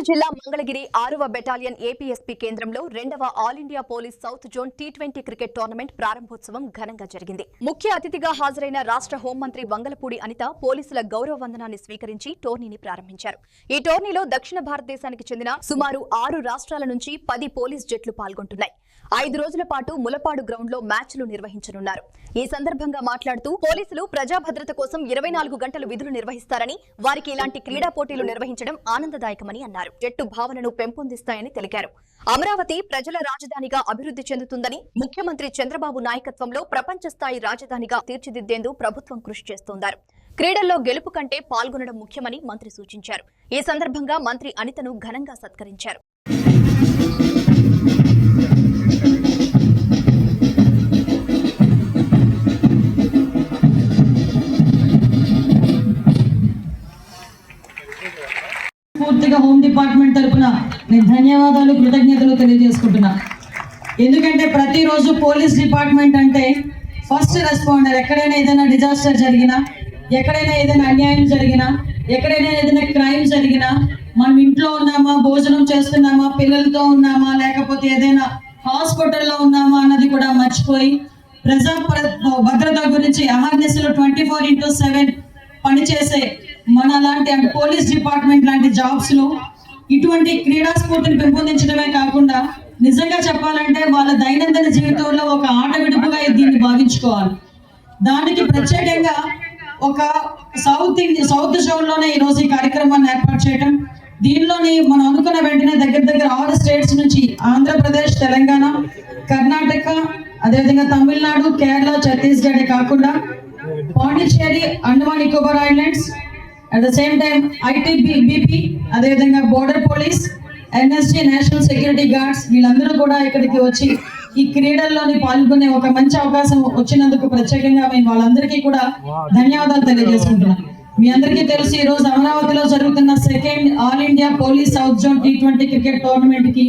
జిల్లా మంగళగిరి 6వ battalion APSP కేంద్రంలో 2వ all India police south zone T20 cricket tournament ప్రారంభోత్సవం ఘనంగా జరిగింది. ముఖ్య అతిథిగా హాజరైన రాష్ట్ర హోంమంత్రి వంగలపూడి అనిత పోలీసుల గౌరవ వందనాన్ని స్వీకరించి టోర్నీని ప్రారంభించారు. ఈ టోర్నీలో దక్షిణ భారతదేశానికి చెందిన సుమారు 6 రాష్ట్రాల నుంచి 10 పోలీస్ జట్లు పాల్గొంటున్నాయి. 5 రోజుల పాటు ములపాడు గ్రౌండ్ లో మ్యాచ్లు నిర్వహించనున్నారు. ఈ సందర్భంగా మాట్లాడుతూ పోలీసులు ప్రజా భద్రత కోసం 24 గంటలు విధులు నిర్వహిస్తారని, వారికి ఇలాంటి క్రీడా పోటీలు నిర్వహించడం ఆనందదాయకమని అన్నారు. జట్టు భావనను పెంపొందిస్తాయని తెలిపారు. అమరావతి ప్రజల రాజధానిగా అభివృద్ధి చెందుతుందని, ముఖ్యమంత్రి చంద్రబాబు నాయకత్వంలో ప్రపంచ స్థాయి రాజధానిగా తీర్చిదిద్దేందుకు ప్రభుత్వం కృషి చేస్తోందన్నారు. క్రీడల్లో గెలుపు కంటే పాల్గొనడం ముఖ్యమని మంత్రి సూచించారు. ఈ సందర్భంగా మంత్రి అనితను ఘనంగా సత్కరించారు. పూర్తిగా హోమ్ డిపార్ట్మెంట్ తరఫున నేను ధన్యవాదాలు, కృతజ్ఞతలు తెలియజేసుకుంటున్నా. ఎందుకంటే ప్రతిరోజు పోలీస్ డిపార్ట్మెంట్ అంటే ఫస్ట్ రెస్పాండర్. ఎక్కడైనా ఏదైనా డిజాస్టర్ జరిగినా, ఎక్కడైనా ఏదైనా అన్యాయం జరిగినా, ఎక్కడైనా ఏదైనా క్రైమ్ జరిగినా, మనం ఇంట్లో ఉన్నామా, భోజనం చేస్తున్నామా, పిల్లలతో ఉన్నామా, లేకపోతే ఏదైనా హాస్పిటల్లో ఉన్నామా అన్నది కూడా మర్చిపోయి ప్రజా భద్రత గురించి అవేర్నెస్లో 24/7 పనిచేసే మన లాంటి పోలీస్ డిపార్ట్మెంట్ లాంటి జాబ్స్ లో ఇటువంటి క్రీడా స్ఫూర్తిని పెంపొందించడమే కాకుండా నిజంగా చెప్పాలంటే వాళ్ళ దైనందిన జీవితంలో ఒక ఆట విడుపుగా దీన్ని భావించుకోవాలి. దానికి ప్రత్యేకంగా ఒక సౌత్ జోన్ లోనే ఈ రోజు ఈ కార్యక్రమాన్ని ఏర్పాటు చేయడం, దీనిలోని మనం అనుకున్న వెంటనే దగ్గర 6 స్టేట్స్ నుంచి ఆంధ్రప్రదేశ్, తెలంగాణ, కర్ణాటక, అదేవిధంగా తమిళనాడు, కేరళ, ఛత్తీస్గఢ్ కాకుండా Pondicherry, Andaman Nicobar islands, at the same time ITBP, అదేవిధంగా border police, NSG, national security guards వీళ్ళందరూ కూడా ఇక్కడికి వచ్చి ఈ క్రీడల్లోని పాల్గొనే ఒక మంచి అవకాశం వచ్చినందుకు ప్రత్యేకంగా మేము వాళ్ళందరికీ కూడా ధన్యవాదాలు తెలియజేసుకుంటున్నాం. మీ అందరికీ తెలుసు, ఈ రోజు అమరావతిలో జరుగుతున్న 2nd all India police south zone T20 cricket tournament కి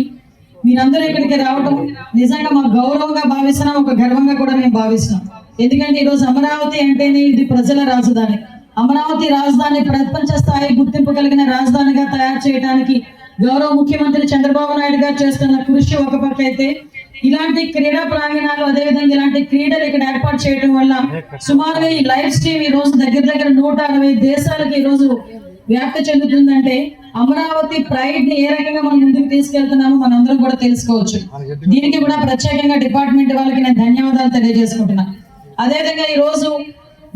మీరందరూ ఇక్కడికి రావడం నిజంగా మాకు గౌరవంగా భావిస్తున్నాం, ఒక గర్వంగా కూడా మేము భావిస్తున్నాం. ఎందుకంటే ఈరోజు అమరావతి అంటేనే ఇది ప్రజల రాజధాని. అమరావతి రాజధాని ప్రపంచ స్థాయి గుర్తింపు కలిగిన రాజధానిగా తయారు చేయడానికి గౌరవ ముఖ్యమంత్రి చంద్రబాబు నాయుడు గారు చేస్తున్న కృషి ఒక పక్క అయితే, ఇలాంటి క్రీడా ప్రాంగణాలు, అదేవిధంగా ఇలాంటి క్రీడలు ఇక్కడ ఏర్పాటు చేయడం వల్ల సుమారుగా ఈ లైవ్ స్ట్రీమ్ ఈ రోజు దగ్గర 160 దేశాలకు ఈ రోజు వ్యాప్తి చెందుతుందంటే అమరావతి ప్రైడ్ ని ఏ రకంగా మనం ముందుకు తీసుకెళ్తున్నామో మనందరం కూడా తెలుసుకోవచ్చు. దీనికి కూడా ప్రత్యేకంగా డిపార్ట్మెంట్ వాళ్ళకి నేను ధన్యవాదాలు తెలియజేసుకుంటున్నా. అదేవిధంగా ఈ రోజు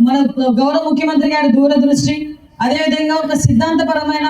మన గౌరవ ముఖ్యమంత్రి గారి దూరదృష్టి, అదేవిధంగా ఒక సిద్ధాంతపరమైన